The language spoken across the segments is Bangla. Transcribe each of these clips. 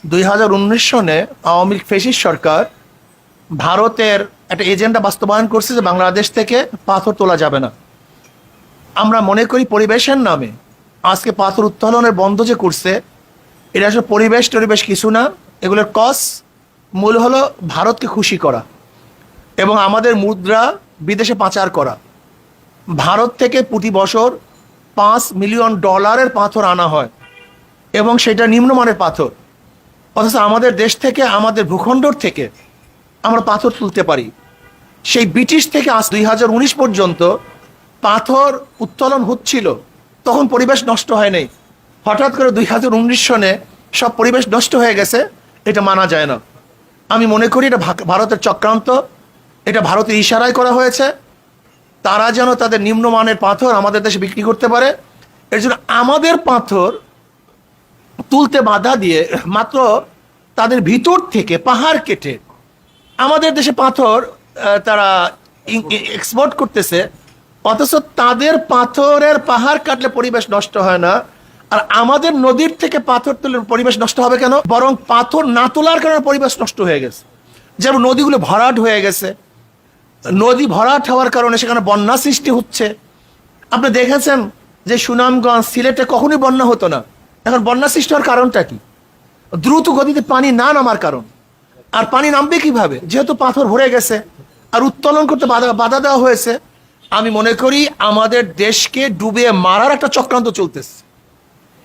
2019 সনে আওয়ামী লীগ ফ্যাসিস্ট সরকার ভারতের একটা এজেন্ডা বাস্তবায়ন করছে যে বাংলাদেশ থেকে পাথর তোলা যাবে না। আমরা মনে করি পরিবেশের নামে আজকে পাথর উত্তোলনের বন্ধ যে করছে, এটা আসলে পরিবেশ কিছু না। এগুলোর মূল হলো ভারতকে খুশি করা এবং আমাদের মুদ্রা বিদেশে পাচার করা। ভারত থেকে প্রতি বছর $5 মিলিয়ন পাথর আনা হয় এবং সেটা নিম্নমানের পাথর, অথচ আমাদের দেশ থেকে, আমাদের ভূখণ্ডর থেকে আমরা পাথর তুলতে পারি। সেই ব্রিটিশ থেকে আজ 2019 পর্যন্ত পাথর উত্তোলন হচ্ছিল, তখন পরিবেশ নষ্ট হয় নাই। হঠাৎ করে 2019 সনে সব পরিবেশ নষ্ট হয়ে গেছে, এটা মানা যায় না। আমি মনে করি এটা ভারতের চক্রান্ত, এটা ভারতের ইশারায় করা হয়েছে। তারা যেন তাদের নিম্নমানের পাথর আমাদের দেশে বিক্রি করতে পারে, এর জন্য আমাদের পাথর তুলতে বাধা দিয়ে মাত্র তাদের ভিতর থেকে পাহাড় কেটে আমাদের দেশে পাথর তারা এক্সপোর্ট করতেছে, অথচ তাদের পাথরের পাহাড় কাটলে পরিবেশ নষ্ট হয় না, আর আমাদের নদীর থেকে পাথর তুলে পরিবেশ নষ্ট হবে কেন? বরং পাথর না তোলার কারণে পরিবেশ নষ্ট হয়ে গেছে। যেমন নদীগুলো ভরাট হয়ে গেছে, নদী ভরাট হওয়ার কারণে সেখানে বন্যা সৃষ্টি হচ্ছে। আপনি দেখেছেন যে সুনামগঞ্জ, সিলেটে কখনোই বন্যা হতো না, এখন বন্যা সৃষ্টি হওয়ার কারণটা কি? দ্রুত গতিতে পানি না নামার কারণ। আর পানি নামবে কিভাবে? যেহেতু পাথর ভরে গেছে আর উত্তোলন করতে বাধা দেওয়া হয়েছে। আমি মনে করি আমাদের দেশকে ডুবিয়ে মারার একটা চক্রান্ত চলতেছে।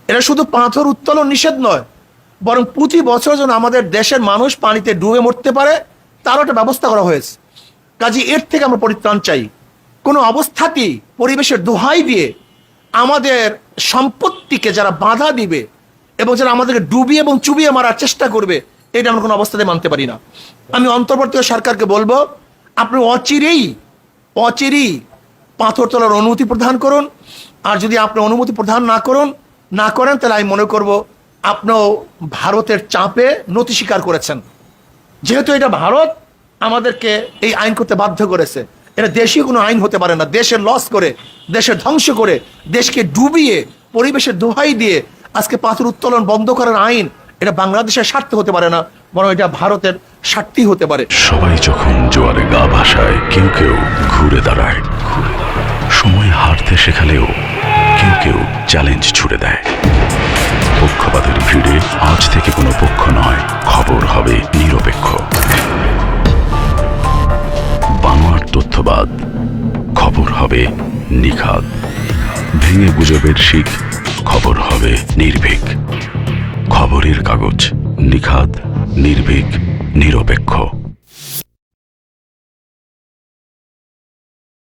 এটা শুধু পাথর উত্তোলন নিষেধ নয়, বরং প্রতি বছর যেন আমাদের দেশের মানুষ পানিতে ডুবে মরতে পারে তারও একটা ব্যবস্থা করা হয়েছে। কাজে এর থেকে আমরা পরিত্রাণ চাই। কোনো অবস্থাতেই পরিবেশের দোহাই দিয়ে আমাদের সম্পত্তিকে যারা বাধা দিবে এবং যারা আমাদেরকে ডুবিয়ে এবং চুবিয়ে মারার চেষ্টা করবে, এটা আমরা কোনো অবস্থাতে মানতে পারি না। আমি অন্তর্বর্তী সরকারকে বলবো, আপনি অচিরেই পাথর তোলার অনুমতি প্রদান করুন। আর যদি আপনি অনুমতি প্রদান না করেন তাহলে আমি মনে করব আপনিও ভারতের চাপে নতি স্বীকার করেছেন। যেহেতু এটা ভারত আমাদেরকে এই আইন করতে বাধ্য করেছে, এটা দেশীয় কোনো আইন হতে পারে না। দেশের লস করে, দেশের ধ্বংস করে, দেশকে ডুবিয়ে পরিবেশের দোহাই দিয়ে আজকে পাথর উত্তোলন বন্ধ করার আইন, এটা বাংলাদেশের স্বার্থ হতে পারে না, বরং এটা ভারতের স্বার্থই হতে পারে। সবাই যখন জোয়ারে গা ভাসায়, কেউ কেউ ঘুরে দাঁড়ায়। সময় হারতে শেখালেও কেউ চ্যালেঞ্জ ছুড়ে দেয়। পক্ষপাতের ভিড়ে আজ থেকে কোনো পক্ষ নয়, খবর হবে নিরপেক্ষ। বানোয়ার তথ্যবাদ, খবর হবে নিখাদ। ভেঙে গুজবের শিখ, খবর হবে নির্ভীক। খবরের কাগজ, নিখাদ, নির্ভীক, নিরপেক্ষ।